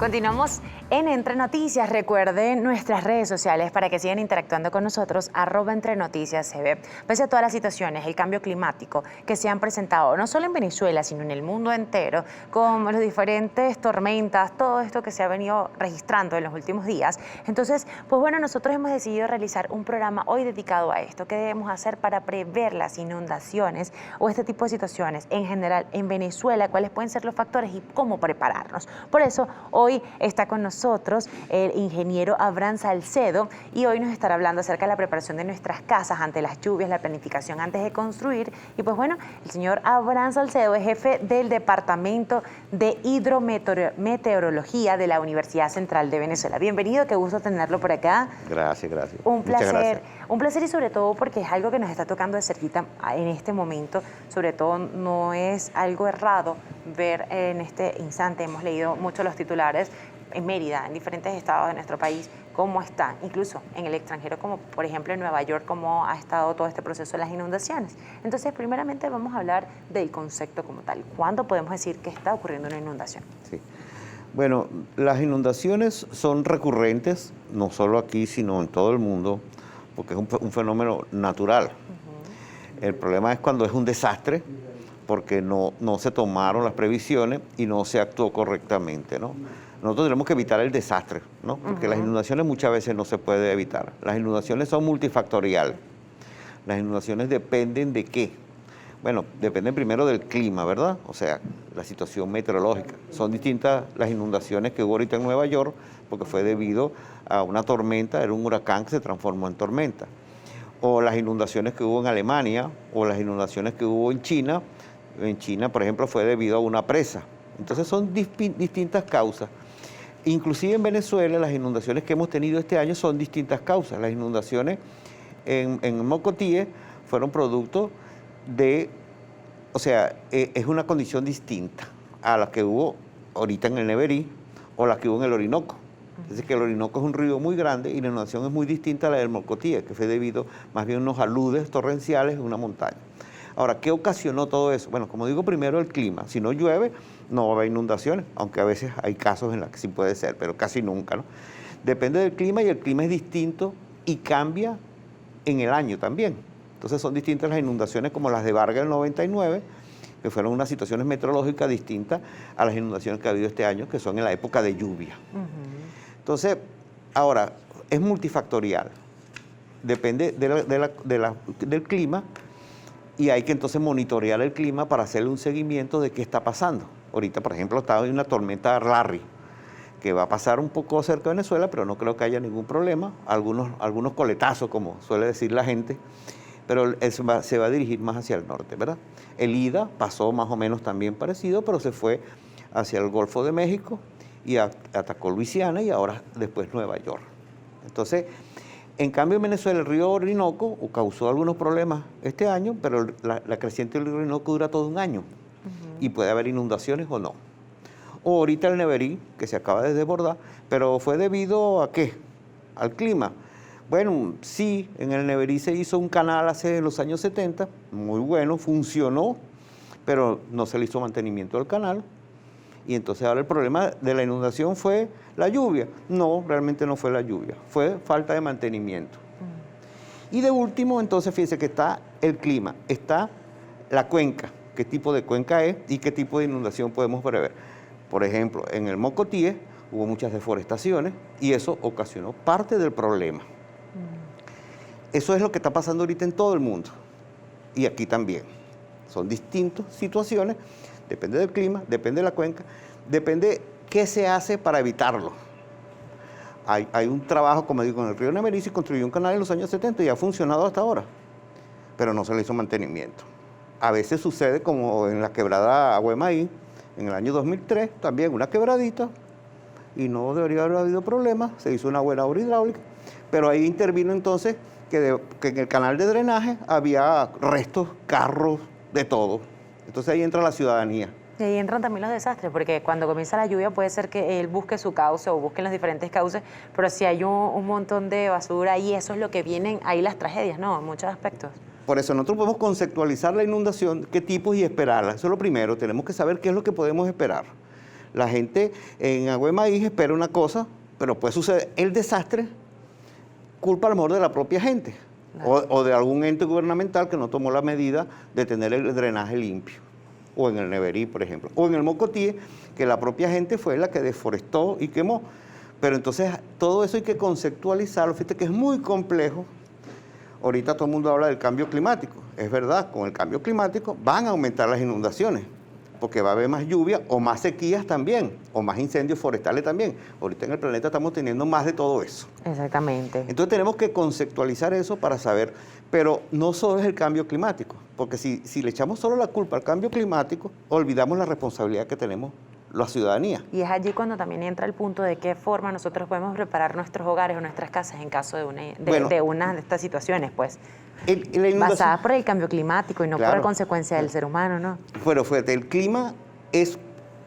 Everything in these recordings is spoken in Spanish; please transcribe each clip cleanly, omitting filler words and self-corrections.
Continuamos en Entre Noticias. Recuerden nuestras redes sociales para que sigan interactuando con nosotros, @EntreNoticiasCB. Pese a todas las situaciones, el cambio climático que se han presentado, no solo en Venezuela, sino en el mundo entero, con las diferentes tormentas, todo esto que se ha venido registrando en los últimos días. Entonces, pues bueno, nosotros hemos decidido realizar un programa hoy dedicado a esto. ¿Qué debemos hacer para prever las inundaciones o este tipo de situaciones en general en Venezuela? ¿Cuáles pueden ser los factores y cómo prepararnos? Por eso, hoy está con nosotros el ingeniero Abraham Salcedo y hoy nos estará hablando acerca de la preparación de nuestras casas ante las lluvias, la planificación antes de construir. Y pues bueno, el señor Abraham Salcedo es jefe del Departamento de Hidrometeorología de la Universidad Central de Venezuela. Bienvenido, qué gusto tenerlo por acá. Gracias, gracias. Un placer, gracias. un placer y sobre todo porque es algo que nos está tocando de cerquita en este momento. Sobre todo no es algo errado ver en este instante, hemos leído mucho los titulares en Mérida, en diferentes estados de nuestro país, cómo están, incluso en el extranjero, como por ejemplo en Nueva York, cómo ha estado todo este proceso de las inundaciones. Entonces, primeramente vamos a hablar del concepto como tal. ¿Cuándo podemos decir que está ocurriendo una inundación? Sí. Bueno, las inundaciones son recurrentes, no solo aquí, sino en todo el mundo, porque es un fenómeno natural. El problema es cuando es un desastre, porque no se tomaron las previsiones y no se actuó correctamente, ¿no? Nosotros tenemos que evitar el desastre, ¿no? Porque las inundaciones muchas veces no se puede evitar. Las inundaciones son multifactoriales. Las inundaciones dependen de qué. Bueno, dependen primero del clima, ¿verdad? O sea, la situación meteorológica. Son distintas las inundaciones que hubo ahorita en Nueva York, porque fue debido a una tormenta, era un huracán que se transformó en tormenta. O las inundaciones que hubo en Alemania, o las inundaciones que hubo en China. En China, por ejemplo, fue debido a una presa. Entonces son distintas causas. Inclusive en Venezuela, las inundaciones que hemos tenido este año son distintas causas. Las inundaciones en Mocotíe fueron producto de, o sea, es una condición distinta a la que hubo ahorita en el Neverí o la que hubo en el Orinoco. Es decir, que el Orinoco es un río muy grande y la inundación es muy distinta a la del Mocotíe, que fue debido más bien a unos aludes torrenciales en una montaña. Ahora, ¿qué ocasionó todo eso? Bueno, como digo, primero el clima. Si no llueve, no va a haber inundaciones, aunque a veces hay casos en los que sí puede ser, pero casi nunca, ¿no? Depende del clima y el clima es distinto y cambia en el año también. Entonces son distintas las inundaciones como las de Vargas del 99, que fueron unas situaciones meteorológicas distintas a las inundaciones que ha habido este año, que son en la época de lluvia. Entonces, ahora, es multifactorial. Depende del clima. Y hay que entonces monitorear el clima para hacerle un seguimiento de qué está pasando. Ahorita, por ejemplo, está una tormenta Larry, que va a pasar un poco cerca de Venezuela, pero no creo que haya ningún problema. Algunos coletazos, como suele decir la gente, pero se va a dirigir más hacia el norte, ¿verdad? El Ida pasó más o menos también parecido, pero se fue hacia el Golfo de México y atacó Luisiana y ahora después Nueva York. Entonces, en cambio, en Venezuela, el río Orinoco causó algunos problemas este año, pero la creciente del río Orinoco dura todo un año y puede haber inundaciones o no. O ahorita el Neverí, que se acaba de desbordar, pero ¿fue debido a qué? Al clima. Bueno, sí, en el Neverí se hizo un canal en los años 70, muy bueno, funcionó, pero no se le hizo mantenimiento al canal. Y entonces ahora el problema de la inundación fue la lluvia. No, realmente no fue la lluvia, fue falta de mantenimiento. Y de último, entonces, fíjense que está el clima, está la cuenca, qué tipo de cuenca es y qué tipo de inundación podemos prever. Por ejemplo, en el Mocotíe hubo muchas deforestaciones y eso ocasionó parte del problema. Eso es lo que está pasando ahorita en todo el mundo y aquí también. Son distintas situaciones. Depende del clima, depende de la cuenca, depende qué se hace para evitarlo. Hay un trabajo, como digo, en el río Neverí se construyó un canal en los años 70 y ha funcionado hasta ahora, pero no se le hizo mantenimiento. A veces sucede como en la quebrada Agüemaí, en el año 2003, también una quebradita, y no debería haber habido problemas, se hizo una buena obra hidráulica, pero ahí intervino entonces que en el canal de drenaje había restos, carros, de todo. Entonces ahí entra la ciudadanía. Y ahí entran también los desastres, porque cuando comienza la lluvia puede ser que él busque su cauce o busquen las diferentes cauces, pero si hay un montón de basura y eso es lo que vienen ahí las tragedias, ¿no? En muchos aspectos. Por eso nosotros podemos conceptualizar la inundación, qué tipos y esperarla. Eso es lo primero, tenemos que saber qué es lo que podemos esperar. La gente en Agua de Maíz espera una cosa, pero puede suceder el desastre, culpa a lo mejor de la propia gente, claro, o de algún ente gubernamental que no tomó la medida de tener el drenaje limpio, o en el Neverí, por ejemplo, o en el Mocotíe, que la propia gente fue la que deforestó y quemó. Pero entonces todo eso hay que conceptualizarlo, fíjate que es muy complejo. Ahorita todo el mundo habla del cambio climático, es verdad, con el cambio climático van a aumentar las inundaciones, porque va a haber más lluvia o más sequías también, o más incendios forestales también. Ahorita en el planeta estamos teniendo más de todo eso. Exactamente. Entonces tenemos que conceptualizar eso para saber, pero no solo es el cambio climático, porque si le echamos solo la culpa al cambio climático, olvidamos la responsabilidad que tenemos la ciudadanía. Y es allí cuando también entra el punto de qué forma nosotros podemos preparar nuestros hogares o nuestras casas en caso de una de estas situaciones, pues. Basadas por el cambio climático y no por consecuencia del ser humano, ¿no? Pero fíjate, el clima es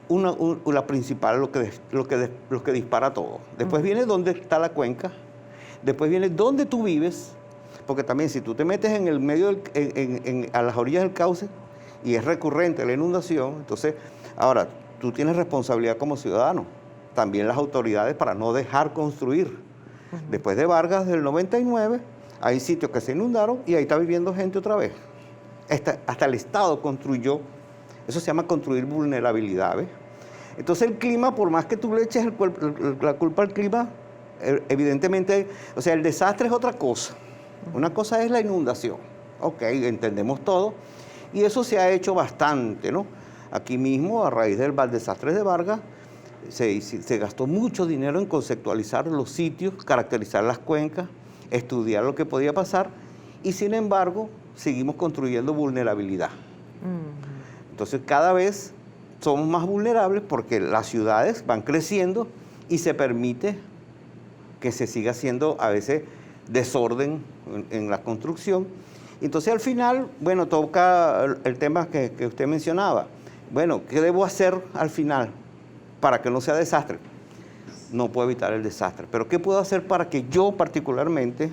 la principal, lo que dispara todo. Después viene dónde está la cuenca, después viene dónde tú vives, porque también si tú te metes en el medio, a las orillas del cauce, y es recurrente la inundación, entonces, ahora, tú tienes responsabilidad como ciudadano, también las autoridades para no dejar construir. Después de Vargas del 99, hay sitios que se inundaron y ahí está viviendo gente otra vez. Hasta el Estado construyó, eso se llama construir vulnerabilidad, ¿ves? Entonces el clima, por más que tú le eches la culpa al clima, evidentemente, o sea, el desastre es otra cosa. Una cosa es la inundación, ok, entendemos todo, y eso se ha hecho bastante, ¿no? Aquí mismo, a raíz del desastre de Vargas, se gastó mucho dinero en conceptualizar los sitios, caracterizar las cuencas, estudiar lo que podía pasar, y sin embargo, seguimos construyendo vulnerabilidad. Entonces, cada vez somos más vulnerables porque las ciudades van creciendo y se permite que se siga haciendo a veces desorden en la construcción. Entonces, al final, bueno, toca el tema que usted mencionaba. Bueno, ¿qué debo hacer al final para que no sea desastre? No puedo evitar el desastre, pero ¿qué puedo hacer para que yo particularmente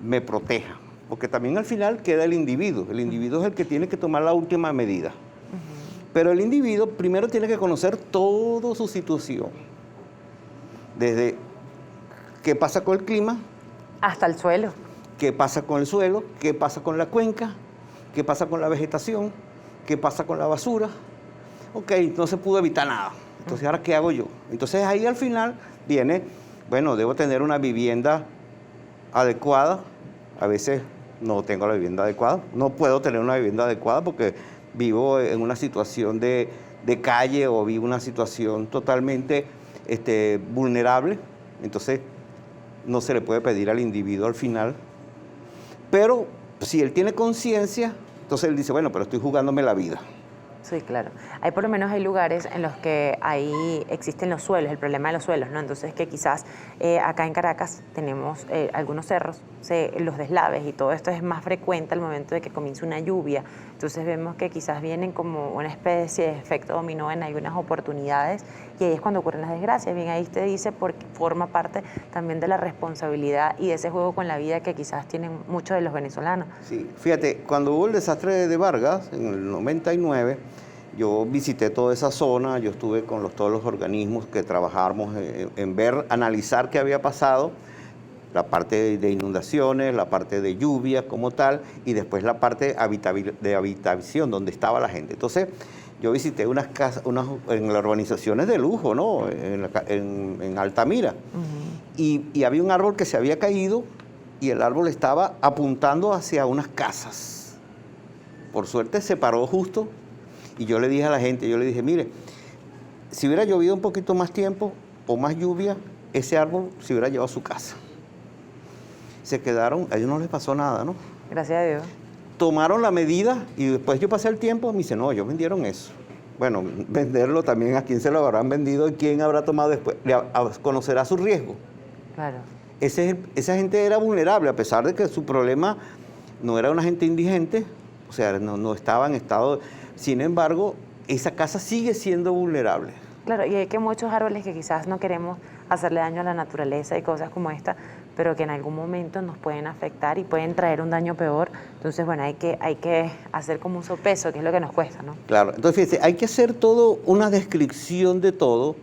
me proteja? Porque también al final queda el individuo es el que tiene que tomar la última medida. Pero el individuo primero tiene que conocer toda su situación, desde qué pasa con el clima, hasta el suelo. Qué pasa con el suelo, qué pasa con la cuenca, qué pasa con la vegetación, qué pasa con la basura. Ok, no se pudo evitar nada. Entonces, ¿ahora qué hago yo? Entonces, ahí al final viene, bueno, debo tener una vivienda adecuada. A veces no tengo la vivienda adecuada. No puedo tener una vivienda adecuada porque vivo en una situación de calle o vivo en una situación totalmente vulnerable. Entonces, no se le puede pedir al individuo al final. Pero si él tiene conciencia, entonces él dice, bueno, pero estoy jugándome la vida. Sí, claro. Hay por lo menos hay lugares en los que ahí existen los suelos, el problema de los suelos, ¿no? Entonces que quizás acá en Caracas tenemos algunos cerros, los deslaves y todo esto es más frecuente al momento de que comienza una lluvia. Entonces vemos que quizás vienen como una especie de efecto dominó en algunas oportunidades y ahí es cuando ocurren las desgracias. Bien, ahí usted dice porque forma parte también de la responsabilidad y de ese juego con la vida que quizás tienen muchos de los venezolanos. Sí, fíjate, cuando hubo el desastre de Vargas en el 99, yo visité toda esa zona, yo estuve con todos los organismos que trabajamos en ver, analizar qué había pasado, la parte de inundaciones, la parte de lluvia como tal, y después la parte de habitación, donde estaba la gente. Entonces, yo visité unas casas, en las urbanizaciones de lujo, ¿no? En Altamira. Y había un árbol que se había caído y el árbol estaba apuntando hacia unas casas. Por suerte se paró justo. Y yo le dije a la gente, mire, si hubiera llovido un poquito más tiempo o más lluvia, ese árbol se hubiera llevado a su casa. Se quedaron, a ellos no les pasó nada, ¿no? Gracias a Dios. Tomaron la medida y después yo pasé el tiempo, me dice, no, ellos vendieron eso. Bueno, venderlo también, ¿a quién se lo habrán vendido y quién habrá tomado después? Conocerá su riesgo. Claro. Esa gente era vulnerable, a pesar de que su problema no era una gente indigente, o sea, no estaba en estado... Sin embargo, esa casa sigue siendo vulnerable. Claro, y hay que muchos árboles que quizás no queremos hacerle daño a la naturaleza y cosas como esta, pero que en algún momento nos pueden afectar y pueden traer un daño peor. Entonces, bueno, hay que hacer como un sopeso, que es lo que nos cuesta, ¿no? Claro, entonces fíjese, hay que hacer todo, una descripción de todo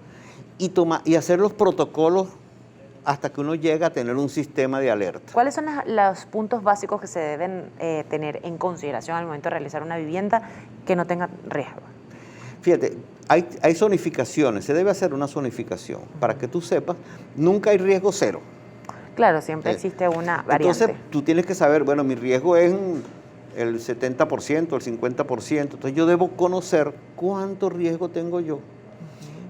y hacer los protocolos hasta que uno llega a tener un sistema de alerta. ¿Cuáles son los puntos básicos que se deben tener en consideración al momento de realizar una vivienda que no tenga riesgo? Fíjate, hay zonificaciones, se debe hacer una zonificación. Para que tú sepas, nunca hay riesgo cero. Claro, siempre existe una variante. Entonces, tú tienes que saber, bueno, mi riesgo es el 70%, el 50%. Entonces, yo debo conocer cuánto riesgo tengo yo.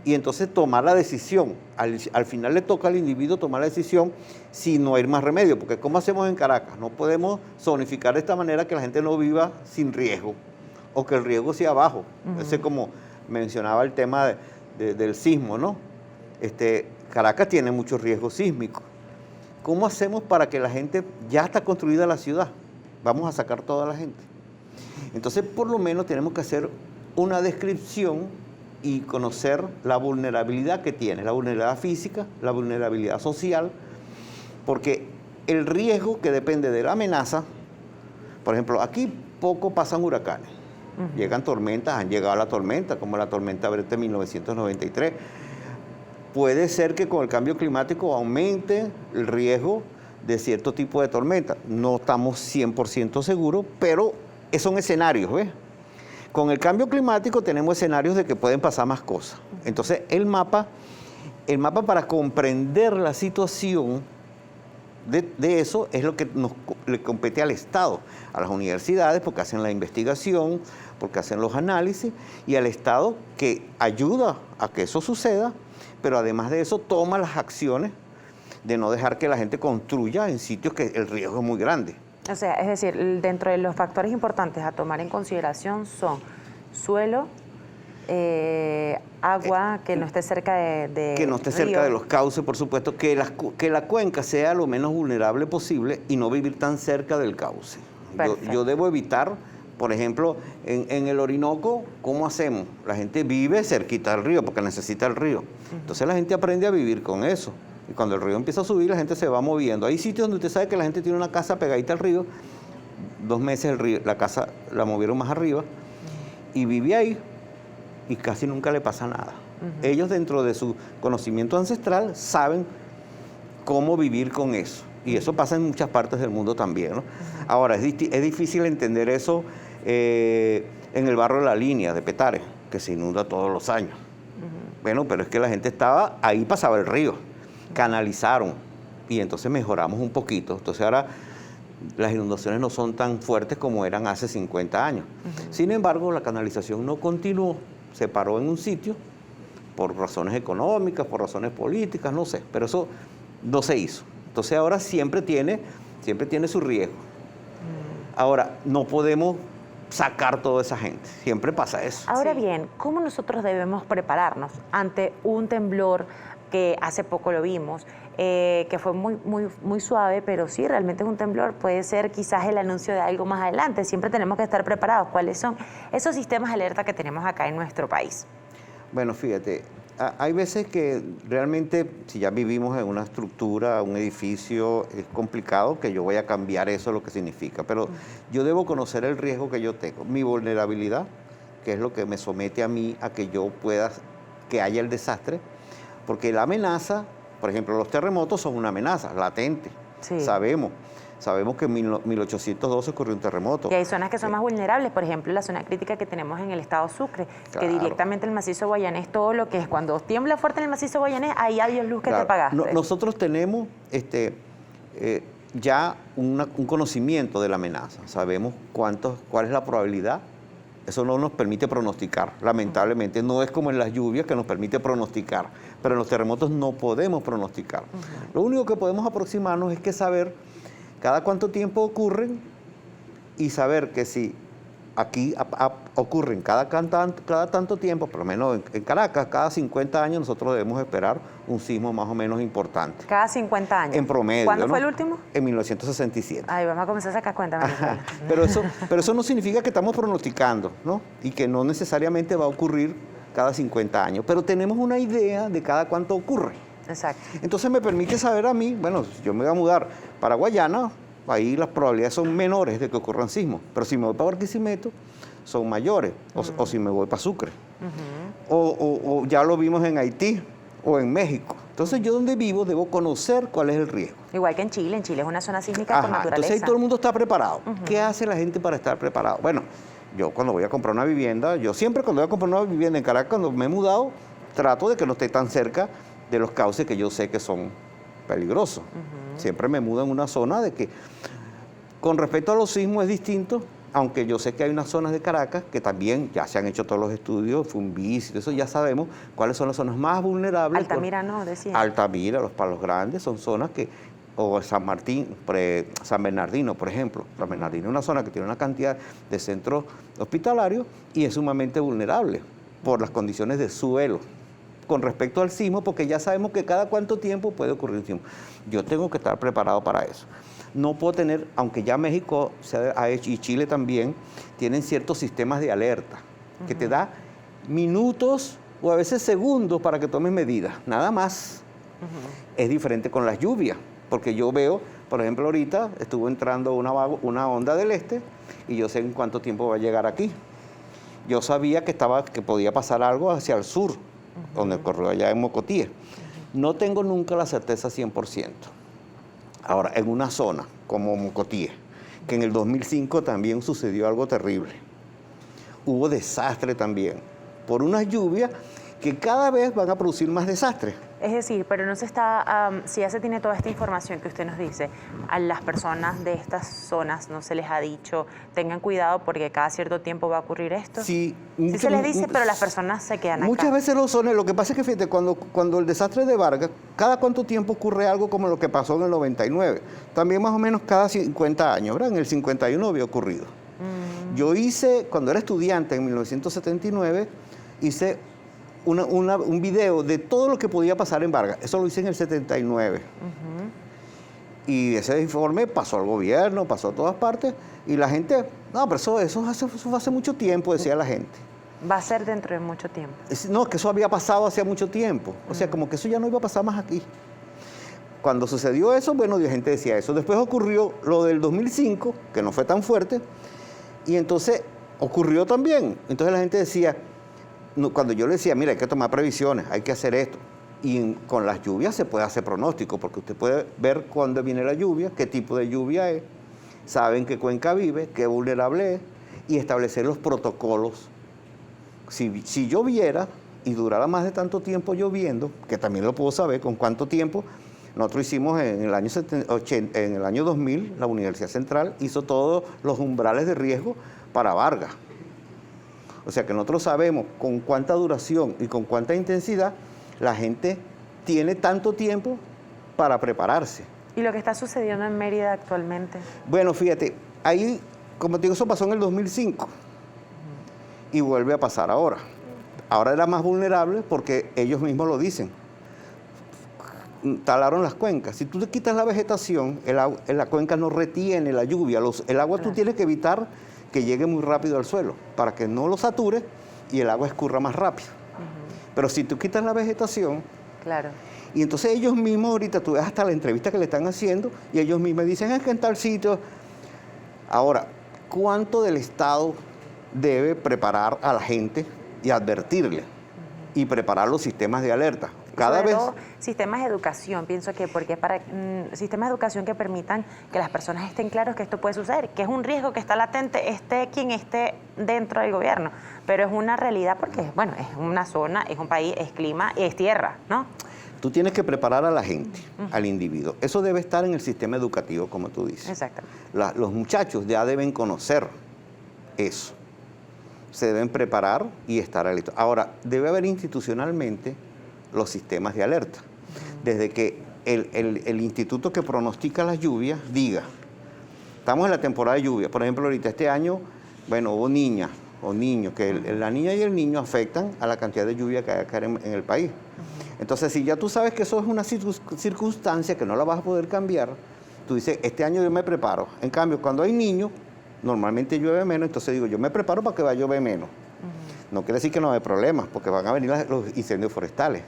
Y entonces tomar la decisión. Al final le toca al individuo tomar la decisión si no hay más remedio. Porque ¿cómo hacemos en Caracas? No podemos zonificar de esta manera que la gente no viva sin riesgo o que el riesgo sea bajo. Ese, como mencionaba el tema del sismo, ¿no? Caracas tiene mucho riesgo sísmico. ¿Cómo hacemos para que la gente, ya está construida la ciudad, vamos a sacar toda la gente? Entonces, por lo menos tenemos que hacer una descripción y conocer la vulnerabilidad que tiene, la vulnerabilidad física, la vulnerabilidad social, porque el riesgo que depende de la amenaza, por ejemplo, aquí poco pasan huracanes, llegan tormentas, han llegado la tormenta, como la tormenta Brete 1993. Puede ser que con el cambio climático aumente el riesgo de cierto tipo de tormenta. No estamos 100% seguros, pero son escenarios, ¿ves? Con el cambio climático tenemos escenarios de que pueden pasar más cosas. Entonces, el mapa para comprender la situación de eso es lo que le compete al Estado, a las universidades, porque hacen la investigación, porque hacen los análisis, y al Estado, que ayuda a que eso suceda, pero además de eso toma las acciones de no dejar que la gente construya en sitios que el riesgo es muy grande. O sea, es decir, dentro de los factores importantes a tomar en consideración son suelo, agua, que no esté cerca de que no esté río. cerca de los cauces, por supuesto, que la cuenca sea lo menos vulnerable posible y no vivir tan cerca del cauce. Yo debo evitar, por ejemplo, en el Orinoco, ¿cómo hacemos? La gente vive cerquita del río porque necesita el río. Entonces la gente aprende a vivir con eso. Y cuando el río empieza a subir, la gente se va moviendo. Hay sitios donde usted sabe que la gente tiene una casa pegadita al río, 2 meses la casa la movieron más arriba y vive ahí y casi nunca le pasa nada. Ellos, dentro de su conocimiento ancestral, saben cómo vivir con eso. Y eso pasa en muchas partes del mundo también, ¿no? Ahora, es difícil entender eso en el barrio de La Línea, de Petare, que se inunda todos los años. Bueno, pero es que la gente estaba, ahí pasaba el río, canalizaron y entonces mejoramos un poquito. Entonces ahora las inundaciones no son tan fuertes como eran hace 50 años. Sin embargo, la canalización no continuó, se paró en un sitio por razones económicas, por razones políticas, no sé, pero eso no se hizo. Entonces ahora siempre tiene su riesgo. Ahora, no podemos sacar toda esa gente, siempre pasa eso. Ahora bien, ¿cómo nosotros debemos prepararnos ante un temblor que hace poco lo vimos, que fue muy suave, pero sí, realmente es un temblor? Puede ser quizás el anuncio de algo más adelante. Siempre tenemos que estar preparados. ¿Cuáles son esos sistemas de alerta que tenemos acá en nuestro país? Bueno, fíjate, hay veces que realmente, si ya vivimos en una estructura, un edificio, es complicado que yo voy a cambiar eso, lo que significa. Pero yo debo conocer el riesgo que yo tengo, mi vulnerabilidad, que es lo que me somete a mí a que yo pueda, que haya el desastre. Porque la amenaza, por ejemplo, los terremotos son una amenaza latente. Sí. Sabemos que en 1812 ocurrió un terremoto. Y hay zonas que son más vulnerables, por ejemplo, la zona crítica que tenemos en el estado Sucre, que directamente el macizo guayanés, todo lo que es cuando tiembla fuerte en el macizo guayanés, ahí adiós luz que te pagaste. Nosotros tenemos ya un conocimiento de la amenaza, sabemos cuál es la probabilidad. Eso no nos permite pronosticar, lamentablemente. No es como en las lluvias que nos permite pronosticar, pero en los terremotos no podemos pronosticar. Lo único que podemos aproximarnos es que saber cada cuánto tiempo ocurren y saber que si aquí ocurren cada tanto tiempo, por lo menos en Caracas, cada 50 años nosotros debemos esperar un sismo más o menos importante. Cada 50 años. En promedio. ¿Cuándo fue el último? En 1967. Ay, vamos a comenzar a sacar cuentas. Pero eso no significa que estamos pronosticando, ¿no? Y que no necesariamente va a ocurrir cada 50 años, pero tenemos una idea de cada cuánto ocurre. Exacto. Entonces me permite saber a mí, bueno, si yo me voy a mudar para Guayana, ahí las probabilidades son menores de que ocurran sismos, pero si me voy para Barquisimeto, son mayores, o si me voy para Sucre. O ya lo vimos en Haití o en México. Entonces yo donde vivo debo conocer cuál es el riesgo. Igual que en Chile es una zona sísmica por naturaleza. Entonces ahí todo el mundo está preparado. ¿Qué hace la gente para estar preparado? Bueno, yo cuando voy a comprar una vivienda, yo siempre cuando voy a comprar una vivienda en Caracas, cuando me he mudado, trato de que no esté tan cerca de los cauces que yo sé que son peligrosos. Siempre me mudo en una zona de que, con respecto a los sismos es distinto, aunque yo sé que hay unas zonas de Caracas que también ya se han hecho todos los estudios, Funvis, y eso ya sabemos cuáles son las zonas más vulnerables. Altamira no, decía. Altamira, los Palos Grandes, son zonas que, o San Martín, San Bernardino, por ejemplo. San Bernardino es una zona que tiene una cantidad de centros hospitalarios y es sumamente vulnerable por las condiciones de suelo. Con respecto al sismo, porque ya sabemos que cada cuánto tiempo puede ocurrir un sismo. Yo tengo que estar preparado para eso. No puedo tener, aunque ya México se ha hecho y Chile también, tienen ciertos sistemas de alerta que te da minutos o a veces segundos para que tomes medidas, nada más. Es diferente con las lluvias, porque yo veo, por ejemplo, ahorita estuvo entrando una onda del este y yo sé en cuánto tiempo va a llegar aquí. Yo sabía que podía pasar algo hacia el sur, donde ocurrió allá en Mocotíes. No tengo nunca la certeza 100%. Ahora, en una zona como Mocotíes, que en el 2005 también sucedió algo terrible. Hubo desastre también, por unas lluvias que cada vez van a producir más desastres. Es decir, pero no se está, si ya se tiene toda esta información que usted nos dice, a las personas de estas zonas no se les ha dicho, tengan cuidado porque cada cierto tiempo va a ocurrir esto. Sí, se les dice, pero las personas se quedan acá. Muchas veces lo son. Lo que pasa es que, fíjate, cuando el desastre de Vargas, cada cuánto tiempo ocurre algo como lo que pasó en el 99. También más o menos cada 50 años, ¿verdad? En el 51 había ocurrido. Yo hice, cuando era estudiante en 1979, hice un video de todo lo que podía pasar en Vargas. Eso lo hice en el 79. Y ese informe pasó al gobierno, pasó a todas partes, y la gente, no, pero eso hace mucho tiempo, decía la gente. Va a ser dentro de mucho tiempo. No, que eso había pasado hace mucho tiempo. O sea, como que eso ya no iba a pasar más aquí. Cuando sucedió eso, bueno, la gente decía eso. Después ocurrió lo del 2005, que no fue tan fuerte, y entonces ocurrió también. Entonces la gente decía, cuando yo le decía, mira, hay que tomar previsiones, hay que hacer esto. Y con las lluvias se puede hacer pronóstico, porque usted puede ver cuándo viene la lluvia, qué tipo de lluvia es, saben qué cuenca vive, qué vulnerable es, y establecer los protocolos. Si lloviera y durara más de tanto tiempo lloviendo, que también lo puedo saber con cuánto tiempo, nosotros hicimos en el año 2000, la Universidad Central hizo todos los umbrales de riesgo para Vargas. O sea que nosotros sabemos con cuánta duración y con cuánta intensidad la gente tiene tanto tiempo para prepararse. ¿Y lo que está sucediendo en Mérida actualmente? Bueno, fíjate, ahí, como te digo, eso pasó en el 2005 y vuelve a pasar ahora. Ahora era más vulnerable porque ellos mismos lo dicen. Talaron las cuencas. Si tú le quitas la vegetación, la cuenca no retiene la lluvia. El agua tú tienes que evitar que llegue muy rápido al suelo para que no lo sature y el agua escurra más rápido. Pero si tú quitas la vegetación, claro. Y entonces ellos mismos, ahorita tú ves hasta la entrevista que le están haciendo, y ellos mismos dicen, es que en tal sitio. Ahora, ¿cuánto del Estado debe preparar a la gente y advertirle? Y preparar los sistemas de alerta. Cada vez. Sistemas de educación, pienso que porque para sistemas de educación que permitan que las personas estén claros que esto puede suceder, que es un riesgo que está latente, esté quien esté dentro del gobierno, pero es una realidad porque, bueno, es una zona, es un país, es clima y es tierra, ¿no? Tú tienes que preparar a la gente, al individuo. Eso debe estar en el sistema educativo, como tú dices. Exactamente. Los muchachos ya deben conocer eso. Se deben preparar y estar listos. Ahora, debe haber institucionalmente los sistemas de alerta. Desde que el instituto que pronostica las lluvias diga, estamos en la temporada de lluvia, por ejemplo, ahorita este año, bueno, hubo niñas o niños, que la niña y el niño afectan a la cantidad de lluvia que hay que caer en el país. Entonces, si ya tú sabes que eso es una circunstancia que no la vas a poder cambiar, tú dices, este año yo me preparo. En cambio, cuando hay niños, normalmente llueve menos, entonces digo, yo me preparo para que vaya a llover menos. No quiere decir que no hay problemas, porque van a venir los incendios forestales.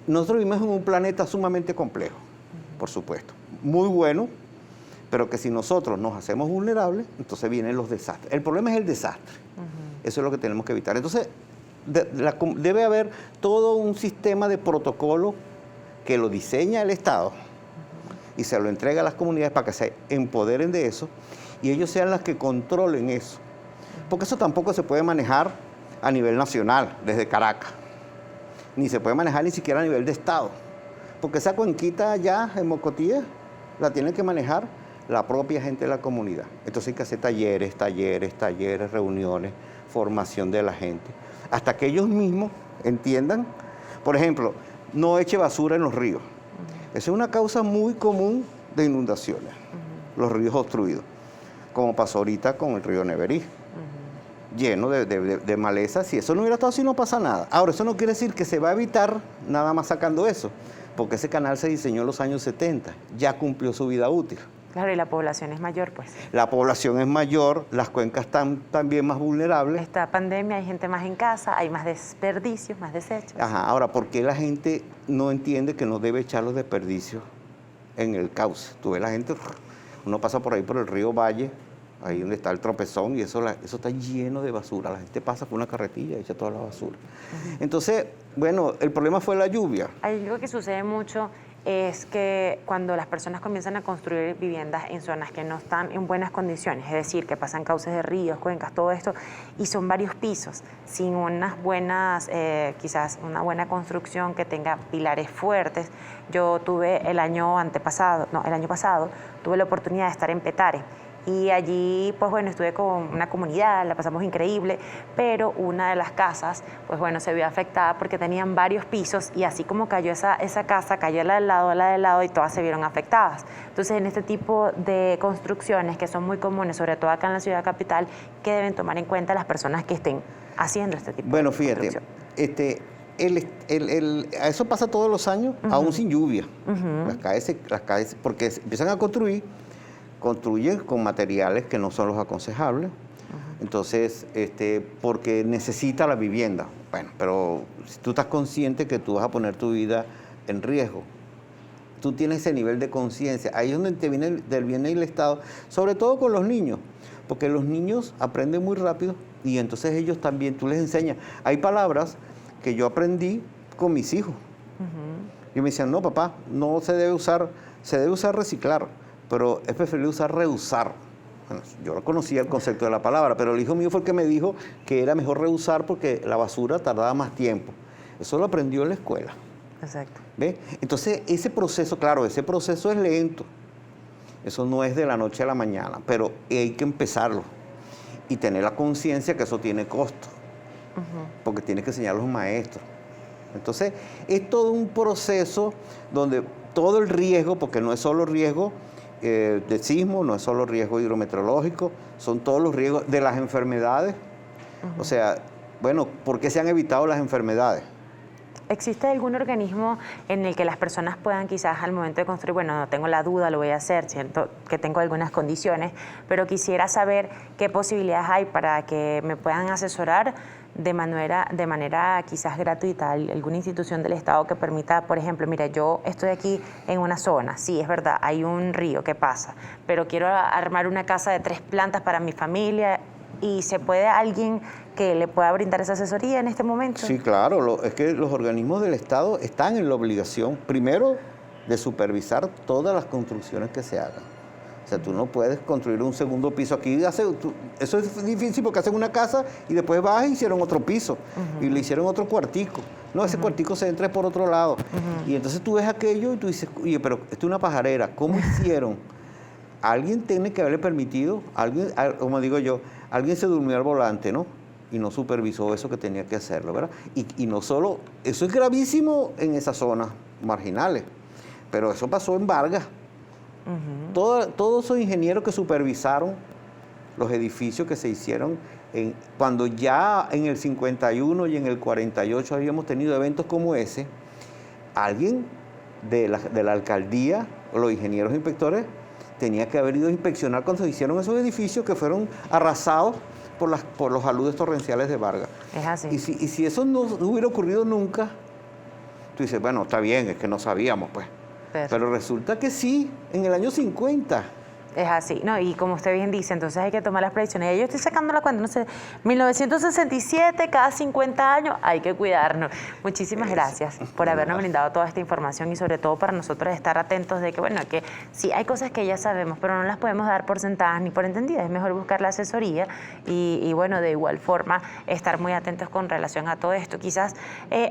nosotros vivimos en un planeta sumamente complejo, por supuesto, muy bueno, pero que si nosotros nos hacemos vulnerables, entonces vienen los desastres. El problema es el desastre. Eso es lo que tenemos que evitar. Entonces, debe haber todo un sistema de protocolo que lo diseña el Estado y se lo entrega a las comunidades para que se empoderen de eso y ellos sean las que controlen eso. Porque eso tampoco se puede manejar a nivel nacional, desde Caracas. Ni se puede manejar ni siquiera a nivel de Estado. Porque esa cuenquita allá en Mocotía la tienen que manejar la propia gente de la comunidad. Entonces hay que hacer talleres, reuniones, formación de la gente, hasta que ellos mismos entiendan. Por ejemplo, no eche basura en los ríos. Esa es una causa muy común de inundaciones, los ríos obstruidos, como pasó ahorita con el río Neverí, lleno de malezas. Si eso no hubiera estado así, no pasa nada. Ahora, eso no quiere decir que se va a evitar nada más sacando eso, porque ese canal se diseñó en los años 70, ya cumplió su vida útil. Claro, y la población es mayor, pues. La población es mayor, las cuencas están también más vulnerables. Esta pandemia hay gente más en casa, hay más desperdicios, más desechos. Ajá, ahora, ¿por qué la gente no entiende que no debe echar los desperdicios en el cauce? Tú ves la gente, uno pasa por ahí por el río Valle, ahí donde está el tropezón, y eso está lleno de basura. La gente pasa con una carretilla y echa toda la basura. Entonces, bueno, el problema fue la lluvia. Hay algo que sucede mucho es que cuando las personas comienzan a construir viviendas en zonas que no están en buenas condiciones, es decir, que pasan cauces de ríos, cuencas, todo esto, y son varios pisos, sin unas buenas, quizás una buena construcción que tenga pilares fuertes. Yo tuve el año pasado, tuve la oportunidad de estar en Petare. Y allí, pues bueno, estuve con una comunidad, la pasamos increíble, pero una de las casas, pues bueno, se vio afectada porque tenían varios pisos y así como cayó esa casa, cayó la del lado y todas se vieron afectadas. Entonces, en este tipo de construcciones que son muy comunes, sobre todo acá en la ciudad capital, ¿qué deben tomar en cuenta las personas que estén haciendo este tipo de construcción? Bueno, fíjate, eso pasa todos los años, aún sin lluvia. Las calles, porque empiezan a construyen con materiales que no son los aconsejables. Entonces, porque necesita la vivienda. Bueno, pero si tú estás consciente que tú vas a poner tu vida en riesgo, tú tienes ese nivel de conciencia. Ahí es donde te viene el Estado, sobre todo con los niños, porque los niños aprenden muy rápido y entonces ellos también, tú les enseñas. Hay palabras que yo aprendí con mis hijos. Y me decían, no, papá, no se debe usar, se debe usar reciclar, pero es preferible usar reusar. Bueno, yo no conocía el concepto de la palabra, pero el hijo mío fue el que me dijo que era mejor reusar porque la basura tardaba más tiempo. Eso lo aprendió en la escuela. Exacto. ¿Ve? Entonces, ese proceso, claro, ese proceso es lento. Eso no es de la noche a la mañana, pero hay que empezarlo y tener la conciencia que eso tiene costo, porque tiene que enseñar a los maestros. Entonces, es todo un proceso donde todo el riesgo, porque no es solo riesgo de sismo, no es solo riesgo hidrometeorológico, son todos los riesgos de las enfermedades. O sea, bueno, ¿por qué se han evitado las enfermedades? ¿Existe algún organismo en el que las personas puedan quizás al momento de construir, bueno, no tengo la duda, lo voy a hacer, siento que tengo algunas condiciones, pero quisiera saber qué posibilidades hay para que me puedan asesorar de manera quizás gratuita, alguna institución del Estado que permita, por ejemplo, mira, yo estoy aquí en una zona, sí, es verdad, hay un río que pasa, pero quiero armar una casa de 3 plantas para mi familia y ¿se puede alguien que le pueda brindar esa asesoría en este momento? Sí, claro, es que los organismos del Estado están en la obligación, primero, de supervisar todas las construcciones que se hagan. O sea, tú no puedes construir un segundo piso aquí. Eso es difícil porque hacen una casa y después vas y hicieron otro piso y le hicieron otro cuartico. No, ese cuartico se entra por otro lado. Y entonces tú ves aquello y tú dices, oye, pero esto es una pajarera. ¿Cómo hicieron? Alguien tiene que haberle permitido, como digo yo, alguien se durmió al volante, ¿no? Y no supervisó eso que tenía que hacerlo, ¿verdad? Y no solo, eso es gravísimo en esas zonas marginales, pero eso pasó en Vargas. Todos esos ingenieros que supervisaron los edificios que se hicieron cuando ya en el 51 y en el 48 habíamos tenido eventos como ese, alguien de la alcaldía o los ingenieros inspectores tenía que haber ido a inspeccionar cuando se hicieron esos edificios que fueron arrasados por los aludes torrenciales de Vargas. Es así. Y si eso no hubiera ocurrido nunca, Tú dices, bueno, está bien, es que no sabíamos, pues. Pero resulta que sí, en el año 50. Es así, ¿no? Y como usted bien dice, entonces hay que tomar las predicciones. Yo estoy sacando la cuenta, no sé, 1967, cada 50 años, hay que cuidarnos. Muchísimas gracias por habernos brindado toda esta información y sobre todo para nosotros estar atentos de que, bueno, que sí, hay cosas que ya sabemos, pero no las podemos dar por sentadas ni por entendidas. Es mejor buscar la asesoría y bueno, de igual forma, estar muy atentos con relación a todo esto. Quizás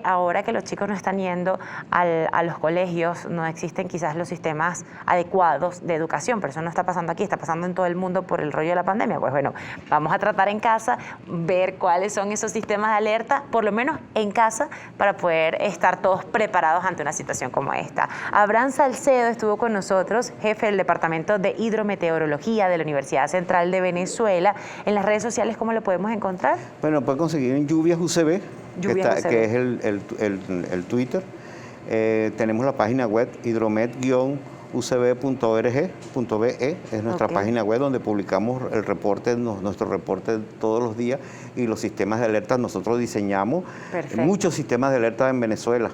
ahora que los chicos no están yendo a los colegios, no existen quizás los sistemas adecuados de educación, pero eso no está pasando aquí, está pasando en todo el mundo por el rollo de la pandemia. Pues bueno, vamos a tratar en casa, ver cuáles son esos sistemas de alerta, por lo menos en casa, para poder estar todos preparados ante una situación como esta. Abraham Salcedo estuvo con nosotros, jefe del Departamento de Hidrometeorología de la Universidad Central de Venezuela. En las redes sociales, ¿cómo lo podemos encontrar? Bueno, puede conseguir en Lluvias UCB, que es el Twitter. Tenemos la página web hidromet-ucb.org.be, es nuestra página web donde publicamos el reporte, nuestro reporte todos los días, y los sistemas de alerta. Nosotros diseñamos muchos sistemas de alerta en Venezuela,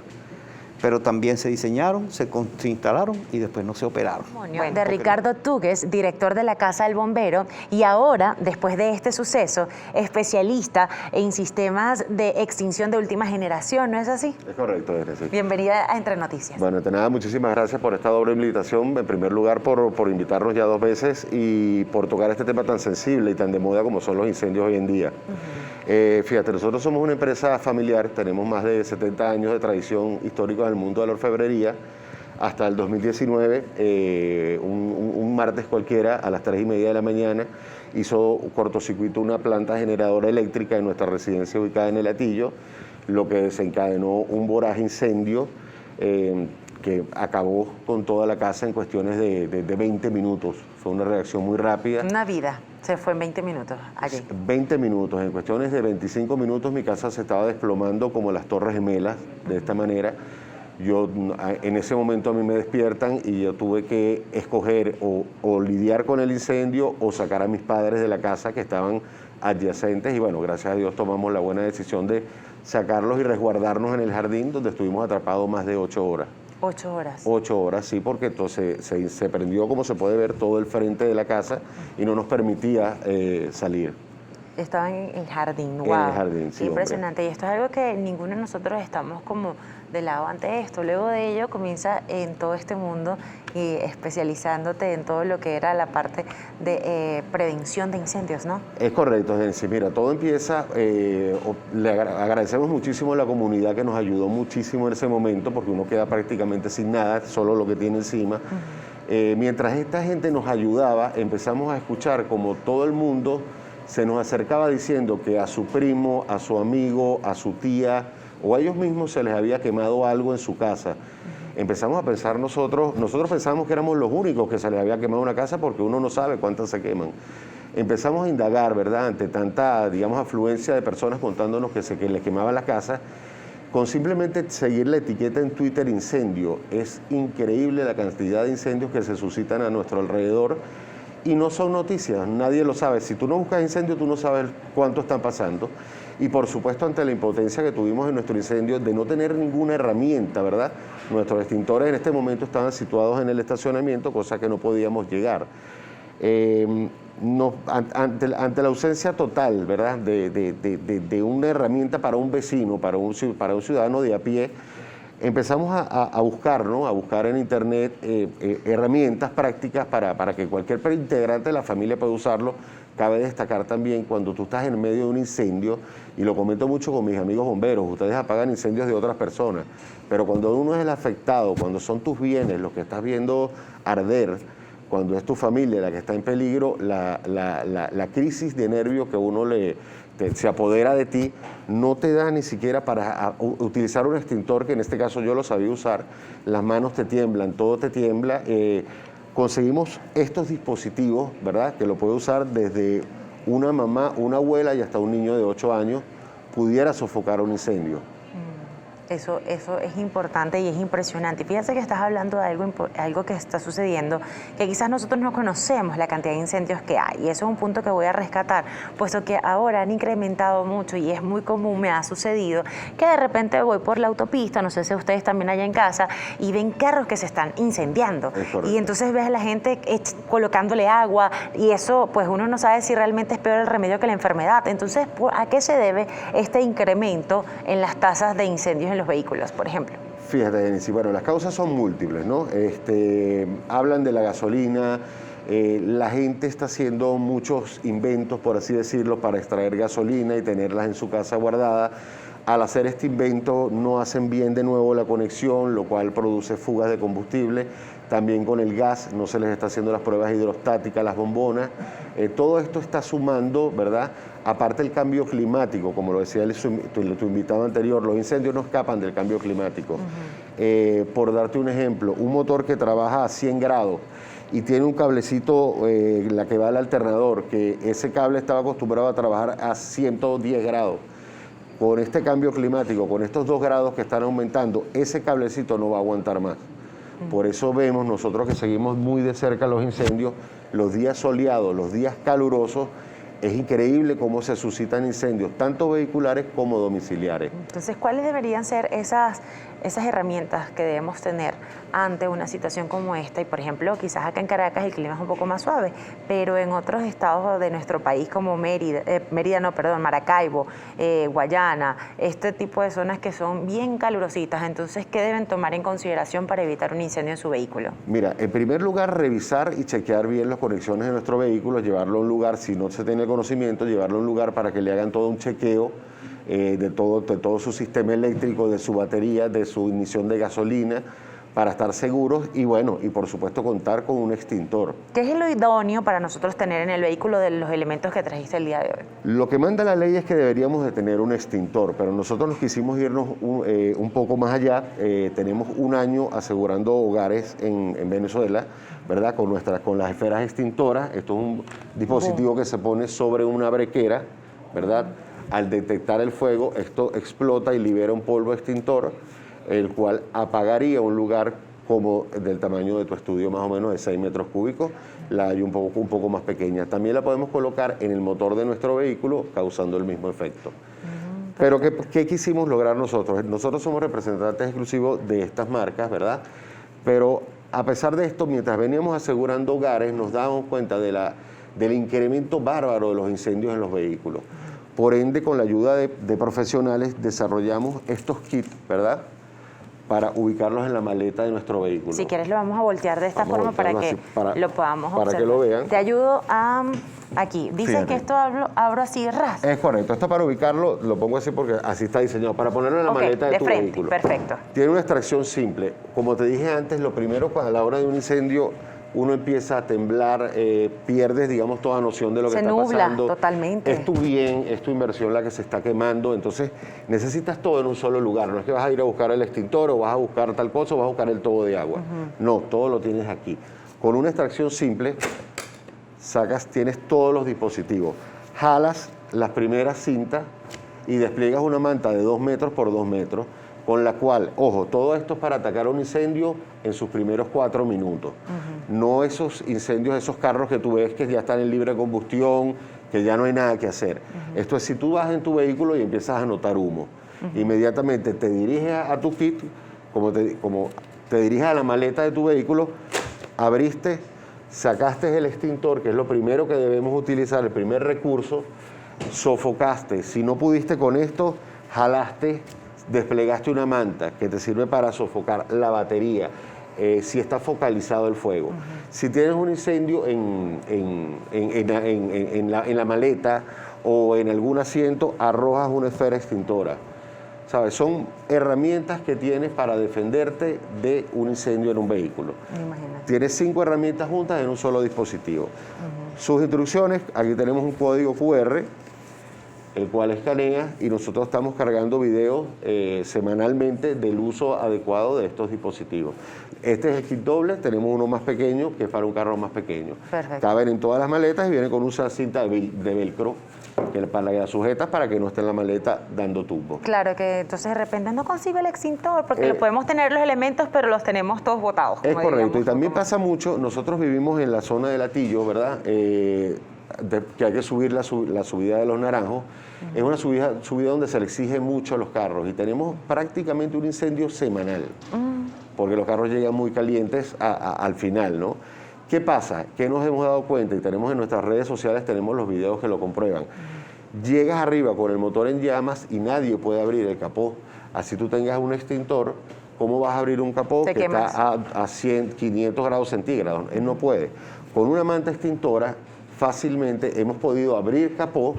pero también se diseñaron, se instalaron y después no se operaron. Bueno, de Ricardo Túguez, director de la Casa del Bombero, y ahora, después de este suceso, especialista en sistemas de extinción de última generación, ¿no es así? Es correcto, es así. Bienvenida a Entre Noticias. Bueno, de nada, muchísimas gracias por esta doble invitación. En primer lugar, por invitarnos ya 2 veces y por tocar este tema tan sensible y tan de moda como son los incendios hoy en día. Fíjate, nosotros somos una empresa familiar, tenemos más de 70 años de tradición histórica en el mundo de la orfebrería. Hasta el 2019, un martes cualquiera, a las 3:30 de la mañana, hizo cortocircuito una planta generadora eléctrica en nuestra residencia ubicada en El Hatillo, lo que desencadenó un voraz incendio que acabó con toda la casa en cuestiones de 20 minutos. Fue una reacción muy rápida. Una vida se fue en 20 minutos allí. 20 minutos, en cuestiones de 25 minutos mi casa se estaba desplomando como las Torres Gemelas, de esta manera. En ese momento a mí me despiertan y yo tuve que escoger o lidiar con el incendio o sacar a mis padres de la casa que estaban adyacentes, y bueno, gracias a Dios tomamos la buena decisión de sacarlos y resguardarnos en el jardín, donde estuvimos atrapados más de 8 horas. 8 horas. 8 horas, sí, porque entonces se prendió, como se puede ver, todo el frente de la casa y no nos permitía salir. Estaban en el jardín, wow. En el jardín, sí, impresionante. hombre. Y esto es algo que ninguno de nosotros estamos como de lado ante esto. Luego de ello comienza en todo este mundo y especializándote en todo lo que era la parte de prevención de incendios, ¿no? Es correcto, Genesis. Mira, todo empieza, le agradecemos muchísimo a la comunidad que nos ayudó muchísimo en ese momento, porque uno queda prácticamente sin nada, solo lo que tiene encima. Mientras esta gente nos ayudaba, empezamos a escuchar como todo el mundo se nos acercaba diciendo que a su primo, a su amigo, a su tía o a ellos mismos se les había quemado algo en su casa. Empezamos a pensar nosotros pensamos que éramos los únicos que se les había quemado una casa, porque uno no sabe cuántas se queman. Empezamos a indagar, ¿verdad?, ante tanta, digamos, afluencia de personas contándonos que les quemaban la casa. Con simplemente seguir la etiqueta en Twitter incendio, es increíble la cantidad de incendios que se suscitan a nuestro alrededor. Y no son noticias, nadie lo sabe. Si tú no buscas incendio, tú no sabes cuánto están pasando. Y por supuesto, ante la impotencia que tuvimos en nuestro incendio de no tener ninguna herramienta, ¿verdad? Nuestros extintores en este momento estaban situados en el estacionamiento, cosa que no podíamos llegar. Ante la ausencia total, ¿verdad?, de una herramienta para un vecino, para un ciudadano de a pie, empezamos a buscar, ¿no?, a buscar en internet herramientas prácticas para que cualquier integrante de la familia pueda usarlo. Cabe destacar también, cuando tú estás en medio de un incendio, y lo comento mucho con mis amigos bomberos, ustedes apagan incendios de otras personas, pero cuando uno es el afectado, cuando son tus bienes los que estás viendo arder, cuando es tu familia la que está en peligro, la crisis de nervios que uno se apodera de ti, no te da ni siquiera para utilizar un extintor, que en este caso yo lo sabía usar. Las manos te tiemblan, todo te tiembla. Conseguimos estos dispositivos, ¿verdad?, que lo puede usar desde una mamá, una abuela y hasta un niño de 8 años, pudiera sofocar un incendio. Eso es importante y es impresionante. Y fíjate que estás hablando de algo que está sucediendo, que quizás nosotros no conocemos la cantidad de incendios que hay. Y eso es un punto que voy a rescatar, puesto que ahora han incrementado mucho y es muy común, me ha sucedido, que de repente voy por la autopista, no sé si ustedes también allá en casa, y ven carros que se están incendiando. Y entonces ves a la gente colocándole agua y eso, pues uno no sabe si realmente es peor el remedio que la enfermedad. Entonces, ¿a qué se debe este incremento en las tasas de incendios en los vehículos, por ejemplo? Fíjate, Denise, bueno, las causas son múltiples, ¿no? Hablan de la gasolina, la gente está haciendo muchos inventos, por así decirlo, para extraer gasolina y tenerlas en su casa guardada. Al hacer este invento no hacen bien de nuevo la conexión, lo cual produce fugas de combustible. También con el gas no se les está haciendo las pruebas hidrostáticas, las bombonas. Todo esto está sumando, ¿verdad? Aparte del cambio climático, como lo decía tu invitado anterior, los incendios no escapan del cambio climático. Por darte un ejemplo, un motor que trabaja a 100 grados y tiene un cablecito, la que va al alternador, que ese cable estaba acostumbrado a trabajar a 110 grados. Con este cambio climático, con estos 2 grados que están aumentando, ese cablecito no va a aguantar más. Por eso vemos nosotros que seguimos muy de cerca los incendios, los días soleados, los días calurosos. Es increíble cómo se suscitan incendios, tanto vehiculares como domiciliares. Entonces, ¿cuáles deberían ser esas herramientas que debemos tener ante una situación como esta? Y, por ejemplo, quizás acá en Caracas el clima es un poco más suave, pero en otros estados de nuestro país como Maracaibo, Guayana, este tipo de zonas que son bien calurositas. Entonces, ¿qué deben tomar en consideración para evitar un incendio en su vehículo? Mira, en primer lugar, revisar y chequear bien las conexiones de nuestro vehículo, llevarlo a un lugar, si no se tiene conocimiento, llevarlo a un lugar para que le hagan todo un chequeo de todo su sistema eléctrico, de su batería, de su ignición de gasolina, para estar seguros y bueno, y por supuesto contar con un extintor. ¿Qué es lo idóneo para nosotros tener en el vehículo de los elementos que trajiste el día de hoy? Lo que manda la ley es que deberíamos de tener un extintor, pero nosotros nos quisimos irnos un poco más allá. Tenemos un año asegurando hogares en Venezuela, ¿verdad? Con las esferas extintoras. Esto es un dispositivo que se pone sobre una brequera, ¿verdad? Al detectar el fuego, esto explota y libera un polvo extintor, el cual apagaría un lugar como del tamaño de tu estudio, más o menos de 6 metros cúbicos. La hay un poco más pequeña. También la podemos colocar en el motor de nuestro vehículo, causando el mismo efecto. Pero ¿qué quisimos lograr nosotros? Nosotros somos representantes exclusivos de estas marcas, ¿verdad? Pero a pesar de esto, mientras veníamos asegurando hogares, nos dábamos cuenta del incremento bárbaro de los incendios en los vehículos. Por ende, con la ayuda de profesionales, desarrollamos estos kits, ¿verdad?, para ubicarlos en la maleta de nuestro vehículo. Si quieres lo vamos a voltear de esta forma para que lo podamos observar. Para que lo vean. Te ayudo aquí. Dice Fíjate. que esto abro así, ras. Es correcto. Esto para ubicarlo, lo pongo así porque así está diseñado, para ponerlo en la maleta de tu frente, vehículo. Perfecto. Tiene una extracción simple. Como te dije antes, lo primero, a la hora de un incendio, uno empieza a temblar, pierdes, digamos, toda noción de lo que está pasando. Se nubla totalmente. Es tu bien, es tu inversión la que se está quemando, entonces necesitas todo en un solo lugar. No es que vas a ir a buscar el extintor o vas a buscar tal cosa o vas a buscar el tubo de agua. No, todo lo tienes aquí. Con una extracción simple, tienes todos los dispositivos. Jalas las primeras cintas y despliegas una manta de 2 metros por 2 metros, con la cual, ojo, todo esto es para atacar un incendio en sus primeros 4 minutos. No esos incendios, esos carros que tú ves que ya están en libre combustión, que ya no hay nada que hacer. Esto es si tú vas en tu vehículo y empiezas a notar humo. Inmediatamente te diriges a tu kit, como te diriges a la maleta de tu vehículo, abriste, sacaste el extintor, que es lo primero que debemos utilizar, el primer recurso, sofocaste. Si no pudiste con esto, jalaste, desplegaste una manta que te sirve para sofocar la batería, si está focalizado el fuego. Si tienes un incendio en la maleta o en algún asiento, arrojas una esfera extintora. ¿Sabes? Son herramientas que tienes para defenderte de un incendio en un vehículo. Imagínate. Tienes 5 herramientas juntas en un solo dispositivo. Sus instrucciones, aquí tenemos un código QR el cual escanea y nosotros estamos cargando videos semanalmente del uso adecuado de estos dispositivos. Este es el kit doble, tenemos uno más pequeño que es para un carro más pequeño. Perfecto. Caben en todas las maletas y viene con una cinta de velcro que para las sujetas para que no esté en la maleta dando tubo. Claro, que entonces de repente no consigue el extintor, porque lo podemos tener los elementos, pero los tenemos todos botados. Es como correcto, diríamos, y también como- pasa mucho, nosotros vivimos en la zona de Latillo, ¿verdad? Que hay que subir la subida de los Naranjos. Es una subida donde se le exige mucho a los carros y tenemos prácticamente un incendio semanal, porque los carros llegan muy calientes al final, ¿no? ¿Qué pasa? ¿Qué nos hemos dado cuenta? Y tenemos en nuestras redes sociales, tenemos los videos que lo comprueban. Llegas arriba con el motor en llamas y nadie puede abrir el capó. Así tú tengas un extintor, ¿cómo vas a abrir un capó Te que quemas. está a 100, 500 grados centígrados? Él no puede. Con una manta extintora, fácilmente hemos podido abrir capó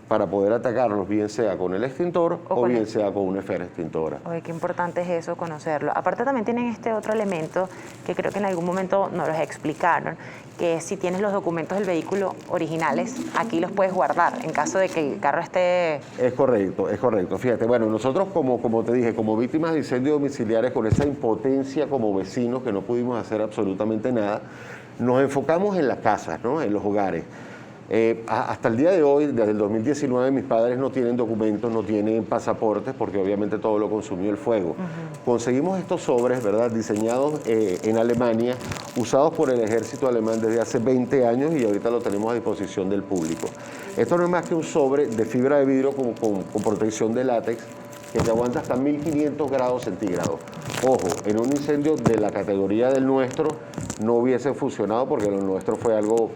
para poder atacarlos, bien sea con el extintor O o con bien el- sea con una esfera extintora. Oye, qué importante es eso, conocerlo. Aparte también tienen este otro elemento que creo que en algún momento nos los explicaron, que es si tienes los documentos del vehículo originales, aquí los puedes guardar en caso de que el carro esté... Es correcto, es correcto. Fíjate, bueno, nosotros como te dije, como víctimas de incendios domiciliares, con esa impotencia como vecinos que no pudimos hacer absolutamente nada, nos enfocamos en las casas, ¿no? En los hogares. Hasta el día de hoy, desde el 2019, mis padres no tienen documentos, no tienen pasaportes, porque obviamente todo lo consumió el fuego. Conseguimos estos sobres, ¿verdad?, diseñados en Alemania, usados por el ejército alemán desde hace 20 años y ahorita lo tenemos a disposición del público. Esto no es más que un sobre de fibra de vidrio con protección de látex que te aguanta hasta 1500 grados centígrados. Ojo, en un incendio de la categoría del nuestro no hubiese funcionado porque lo nuestro fue algo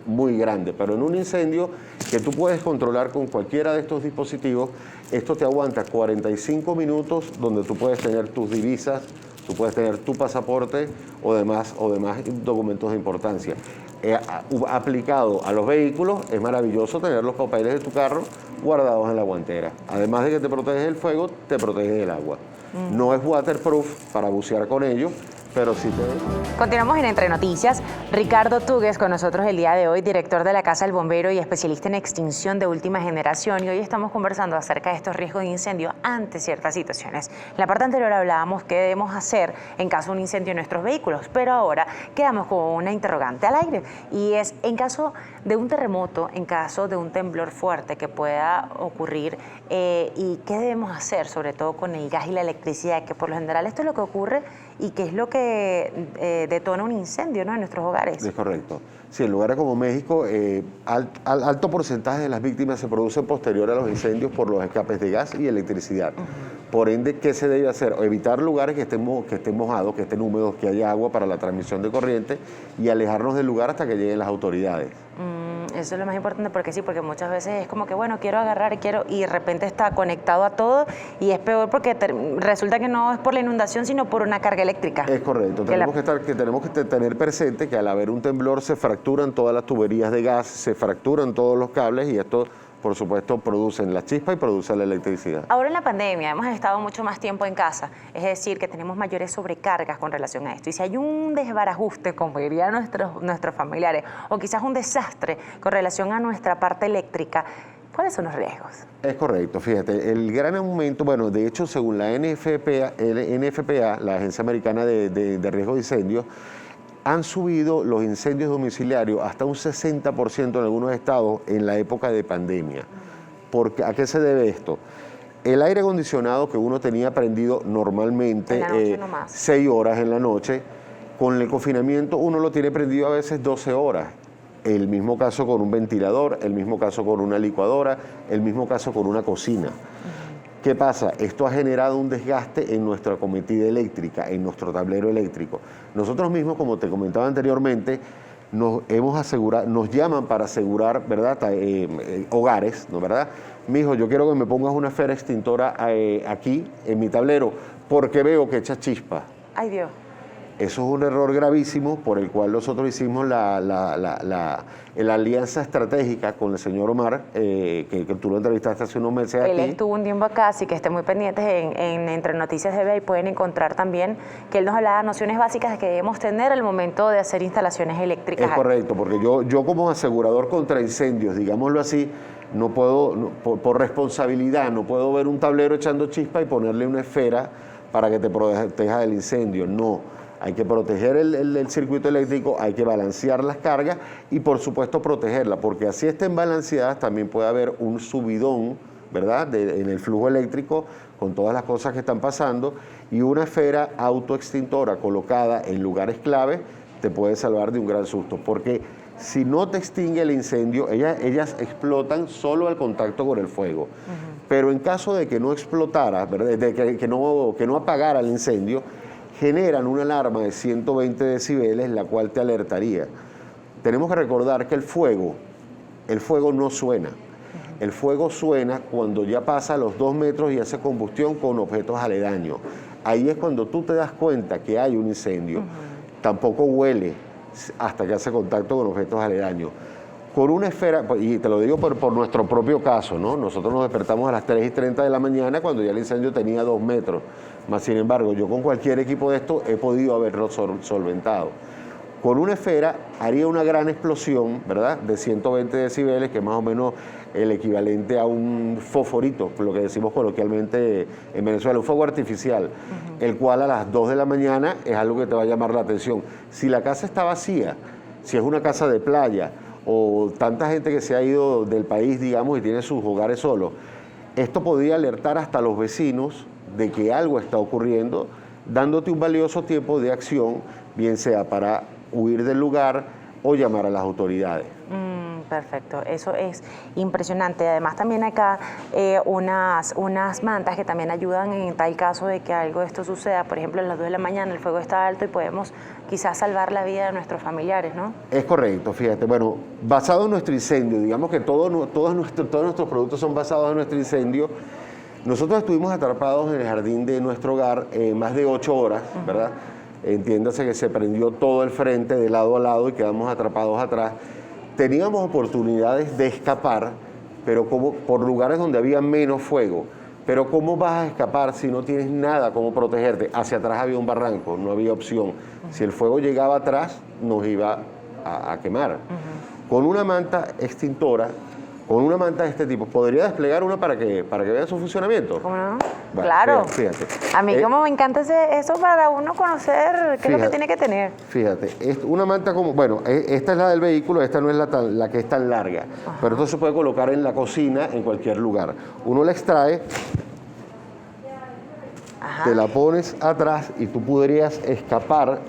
muy grande, pero en un incendio que tú puedes controlar con cualquiera de estos dispositivos, esto te aguanta 45 minutos donde tú puedes tener tus divisas, tú puedes tener tu pasaporte o demás documentos de importancia. Aplicado a los vehículos, es maravilloso tener los papeles de tu carro guardados en la guantera. Además de que te protege del fuego, te protege del agua. No es waterproof para bucear con ellos, pero sí te... Continuamos en Entre Noticias. Ricardo Tugues con nosotros el día de hoy, director de la Casa del Bombero y especialista en extinción de última generación. Y hoy estamos conversando acerca de estos riesgos de incendio ante ciertas situaciones. En la parte anterior hablábamos qué debemos hacer en caso de un incendio en nuestros vehículos, pero ahora quedamos con una interrogante al aire. Y es, en caso de un terremoto, en caso de un temblor fuerte que pueda ocurrir, y qué debemos hacer, sobre todo con el gas y la electricidad, que por lo general esto es lo que ocurre y que es lo que detona un incendio, ¿no?, en nuestros hogares. Es correcto. Sí, en lugares como México, alto porcentaje de las víctimas se producen posterior a los incendios por los escapes de gas y electricidad. Por ende, ¿qué se debe hacer? Evitar lugares que estén mojados, que estén húmedos, que haya agua para la transmisión de corriente y alejarnos del lugar hasta que lleguen las autoridades. Eso es lo más importante porque sí, porque muchas veces es como que, bueno, quiero agarrar, y de repente está conectado a todo y es peor porque resulta que no es por la inundación, sino por una carga eléctrica. Es correcto. Tenemos que tener presente que al haber un temblor se fracturan todas las tuberías de gas, se fracturan todos los cables y esto, por supuesto, producen la chispa y produce la electricidad. Ahora en la pandemia hemos estado mucho más tiempo en casa, es decir, que tenemos mayores sobrecargas con relación a esto. Y si hay un desbarajuste, como dirían nuestros familiares, o quizás un desastre con relación a nuestra parte eléctrica, ¿cuáles son los riesgos? Es correcto, fíjate, el gran aumento, bueno, de hecho, según la NFPA, la Agencia Americana de Riesgo de Incendios, han subido los incendios domiciliarios hasta un 60% en algunos estados en la época de pandemia. ¿A qué se debe esto? El aire acondicionado que uno tenía prendido normalmente En la noche nomás. 6 horas en la noche, con el confinamiento uno lo tiene prendido a veces 12 horas. El mismo caso con un ventilador, el mismo caso con una licuadora, el mismo caso con una cocina. ¿Qué pasa? Esto ha generado un desgaste en nuestra cometida eléctrica, en nuestro tablero eléctrico. Nosotros mismos, como te comentaba anteriormente, nos llaman para asegurar, ¿verdad?, hogares, ¿no, verdad? Mijo, yo quiero que me pongas una esfera extintora aquí en mi tablero porque veo que echa chispa. Ay, Dios. Eso es un error gravísimo por el cual nosotros hicimos la alianza estratégica con el señor Omar, que tú lo entrevistaste hace unos meses aquí. Él estuvo un tiempo acá, así que estén muy pendientes en Entre Noticias de y pueden encontrar también que él nos hablaba de nociones básicas que debemos tener al momento de hacer instalaciones eléctricas. Es correcto, porque yo como asegurador contra incendios, digámoslo así, no puedo, por responsabilidad, no puedo ver un tablero echando chispa y ponerle una esfera para que te proteja del incendio. No, hay que proteger el circuito eléctrico, hay que balancear las cargas y por supuesto protegerla, porque así estén balanceadas también puede haber un subidón, ¿verdad?, en el flujo eléctrico con todas las cosas que están pasando, y una esfera autoextintora colocada en lugares clave te puede salvar de un gran susto, porque si no te extingue el incendio, ellas explotan solo al contacto con el fuego. Pero en caso de que no explotara, ¿verdad?, de que no apagara el incendio, generan una alarma de 120 decibeles, la cual te alertaría. Tenemos que recordar que el fuego no suena. El fuego suena cuando ya pasa los 2 metros y hace combustión con objetos aledaños. Ahí es cuando tú te das cuenta que hay un incendio. Tampoco huele hasta que hace contacto con objetos aledaños. Con una esfera, y te lo digo por nuestro propio caso, ¿no? Nosotros nos despertamos a las 3:30 de la mañana cuando ya el incendio tenía 2 metros. Más sin embargo, yo con cualquier equipo de esto he podido haberlo solventado. Con una esfera haría una gran explosión, ¿verdad?, de 120 decibeles, que es más o menos el equivalente a un fosforito, lo que decimos coloquialmente en Venezuela, un fuego artificial, el cual a las 2 de la mañana es algo que te va a llamar la atención. Si la casa está vacía, si es una casa de playa o tanta gente que se ha ido del país, digamos, y tiene sus hogares solos, esto podría alertar hasta a los vecinos de que algo está ocurriendo, dándote un valioso tiempo de acción, bien sea para huir del lugar o llamar a las autoridades. Perfecto, eso es impresionante. Además también acá unas mantas que también ayudan en tal caso de que algo de esto suceda. Por ejemplo, a las 2 de la mañana el fuego está alto y podemos quizás salvar la vida de nuestros familiares, ¿no? Es correcto, fíjate. Bueno, basado en nuestro incendio, digamos que todos nuestros productos son basados en nuestro incendio. Nosotros estuvimos atrapados en el jardín de nuestro hogar más de 8 horas, ¿verdad? Entiéndase que se prendió todo el frente de lado a lado y quedamos atrapados atrás. Teníamos oportunidades de escapar, pero como por lugares donde había menos fuego. Pero ¿cómo vas a escapar si no tienes nada como protegerte? Hacia atrás había un barranco, no había opción. Si el fuego llegaba atrás, nos iba a quemar. Con una manta extintora, con una manta de este tipo, ¿podría desplegar una para que vean su funcionamiento? ¿Cómo no? Vale, claro. Fíjate. A mí como me encanta eso para uno conocer qué es lo que tiene que tener. Fíjate, una manta como, bueno, esta es la del vehículo, esta no es la que es tan larga, pero esto se puede colocar en la cocina, en cualquier lugar. Uno la extrae, te la pones atrás y tú podrías escapar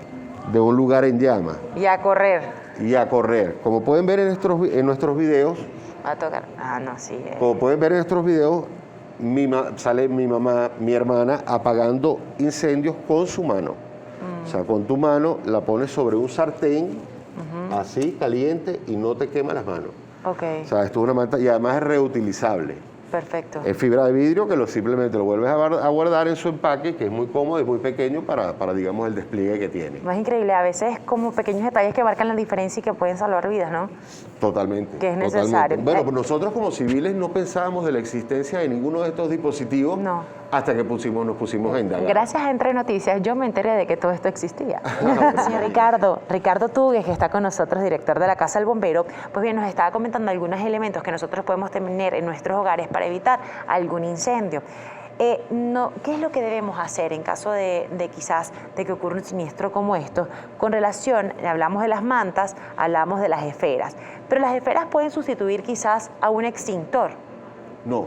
de un lugar en llama. Y a correr. Y a correr. Como pueden ver en nuestros videos, a tocar. No, sí. Como pueden ver en nuestros videos, sale mi mamá, mi hermana, apagando incendios con su mano. O sea, con tu mano la pones sobre un sartén, así, caliente, y no te quema las manos. Okay. O sea, esto es una manta, y además es reutilizable. Perfecto. Es fibra de vidrio que simplemente lo vuelves a guardar en su empaque, que es muy cómodo y muy pequeño para, digamos, el despliegue que tiene. No, es increíble, a veces como pequeños detalles que marcan la diferencia y que pueden salvar vidas, ¿no? Totalmente. Que es necesario. Bueno, pues nosotros como civiles no pensábamos de la existencia de ninguno de estos dispositivos hasta que nos pusimos a indagar. Gracias a Entre Noticias yo me enteré de que todo esto existía. Señor Ricardo Tugues, que está con nosotros, director de la Casa del Bombero, pues bien, nos estaba comentando algunos elementos que nosotros podemos tener en nuestros hogares para evitar algún incendio. ¿Qué es lo que debemos hacer en caso de quizás de que ocurra un siniestro como esto? Con relación, hablamos de las mantas, hablamos de las esferas, pero las esferas pueden sustituir quizás a un extintor. No,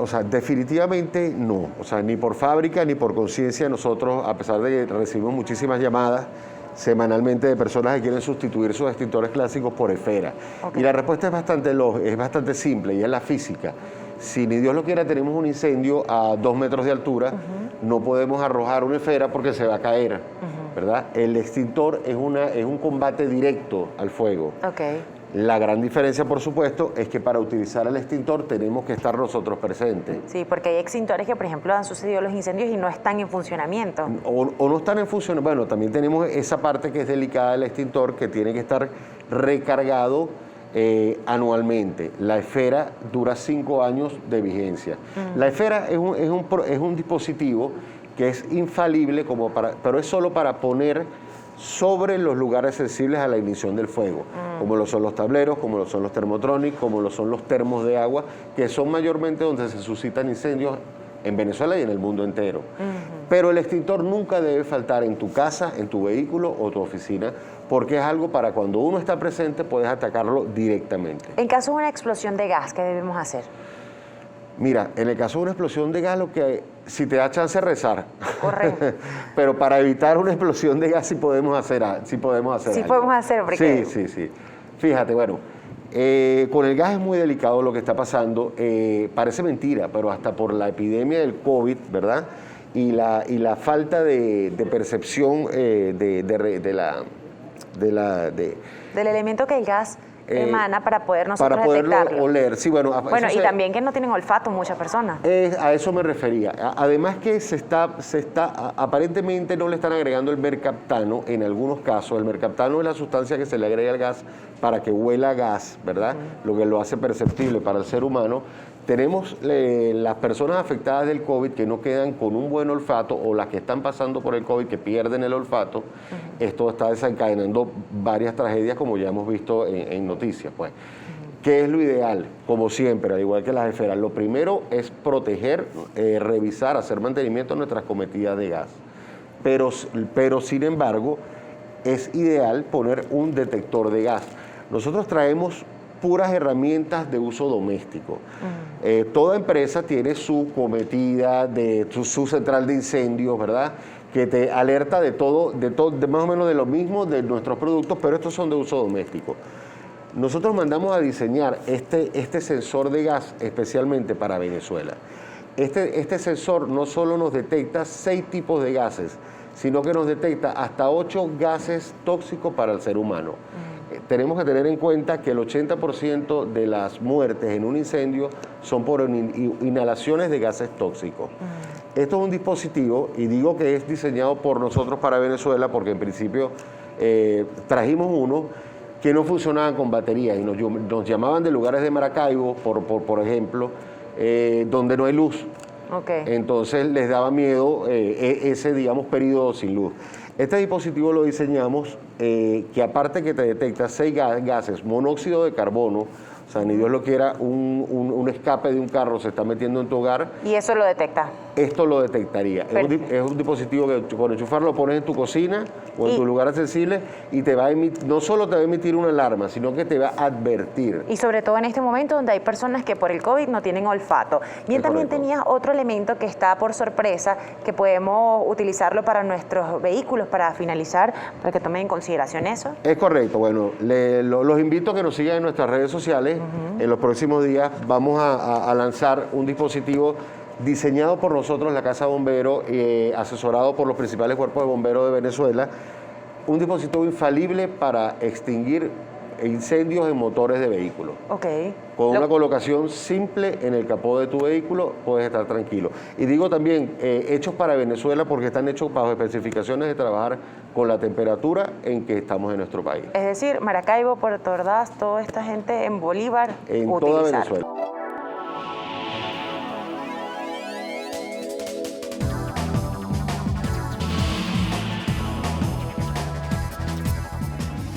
o sea, definitivamente no. O sea, ni por fábrica ni por conciencia nosotros, a pesar de que recibimos muchísimas llamadas semanalmente de personas que quieren sustituir sus extintores clásicos por esfera. Okay. Y la respuesta es bastante simple y es la física. Si ni Dios lo quiera tenemos un incendio a 2 metros de altura, no podemos arrojar una esfera porque se va a caer, ¿verdad? El extintor es un combate directo al fuego. Okay. La gran diferencia, por supuesto, es que para utilizar el extintor tenemos que estar nosotros presentes. Sí, porque hay extintores que, por ejemplo, han sucedido los incendios y no están en funcionamiento. O no están en funcionamiento. Bueno, también tenemos esa parte que es delicada del extintor, que tiene que estar recargado anualmente. La esfera dura 5 años de vigencia. La esfera es un dispositivo que es infalible, pero es solo para poner sobre los lugares sensibles a la ignición del fuego, como lo son los tableros, como lo son los termotronics, como lo son los termos de agua, que son mayormente donde se suscitan incendios en Venezuela y en el mundo entero. Pero el extintor nunca debe faltar en tu casa, en tu vehículo o tu oficina, porque es algo para cuando uno está presente puedes atacarlo directamente. En caso de una explosión de gas, ¿qué debemos hacer? Mira, en el caso de una explosión de gas, si te da chance rezar. Correcto. Pero para evitar una explosión de gas sí podemos hacer algo. Sí podemos hacer, porque... Sí. Fíjate, bueno, con el gas es muy delicado lo que está pasando. Parece mentira, pero hasta por la epidemia del COVID, ¿verdad? Y la falta de percepción del elemento que el gas emana para poder nosotros para poderlo detectarlo. oler. Sí, bueno, y también que no tienen olfato muchas personas. A eso me refería. Además que aparentemente no le están agregando el mercaptano en algunos casos. El mercaptano es la sustancia que se le agrega al gas para que huela a gas, ¿verdad? Lo que lo hace perceptible para el ser humano. Tenemos las personas afectadas del COVID que no quedan con un buen olfato, o las que están pasando por el COVID que pierden el olfato. Esto está desencadenando varias tragedias, como ya hemos visto en noticias, pues. ¿Qué es lo ideal? Como siempre, al igual que las esferas, lo primero es proteger, revisar, hacer mantenimiento de nuestras cometidas de gas. Pero sin embargo, es ideal poner un detector de gas. Nosotros traemos puras herramientas de uso doméstico. Toda empresa tiene su cometida, su central de incendios, ¿verdad? Que te alerta de más o menos de lo mismo de nuestros productos, pero estos son de uso doméstico. Nosotros mandamos a diseñar este sensor de gas especialmente para Venezuela. Este sensor no solo nos detecta 6 tipos de gases, sino que nos detecta hasta 8 gases tóxicos para el ser humano. Tenemos que tener en cuenta que el 80% de las muertes en un incendio son por inhalaciones de gases tóxicos. Esto es un dispositivo, y digo que es diseñado por nosotros para Venezuela, porque en principio trajimos uno que no funcionaban con baterías y nos llamaban de lugares de Maracaibo, por ejemplo, donde no hay luz. Entonces les daba miedo ese, digamos, periodo sin luz. Este dispositivo lo diseñamos que aparte que te detecta 6 gases, monóxido de carbono, o sea, ni Dios lo quiera, un escape de un carro se está metiendo en tu hogar. ¿Y eso lo detecta? Esto lo detectaría. Es un dispositivo que con enchufarlo lo pones en tu cocina o en tu lugar accesible y te va a no solo te va a emitir una alarma, sino que te va a advertir. Y sobre todo en este momento donde hay personas que por el COVID no tienen olfato. Bien, también tenías otro elemento que está por sorpresa, que podemos utilizarlo para nuestros vehículos, para finalizar, para que tomen en consideración eso. Es correcto. Bueno, los invito a que nos sigan en nuestras redes sociales. En los próximos días vamos a lanzar un dispositivo diseñado por nosotros, la Casa Bombero, asesorado por los principales cuerpos de bomberos de Venezuela, un dispositivo infalible para extinguir incendios en motores de vehículos. Con una colocación simple en el capó de tu vehículo puedes estar tranquilo. Y digo también, hechos para Venezuela porque están hechos bajo especificaciones de trabajar con la temperatura en que estamos en nuestro país. Es decir, Maracaibo, Puerto Ordaz, toda esta gente en Bolívar, en toda Venezuela.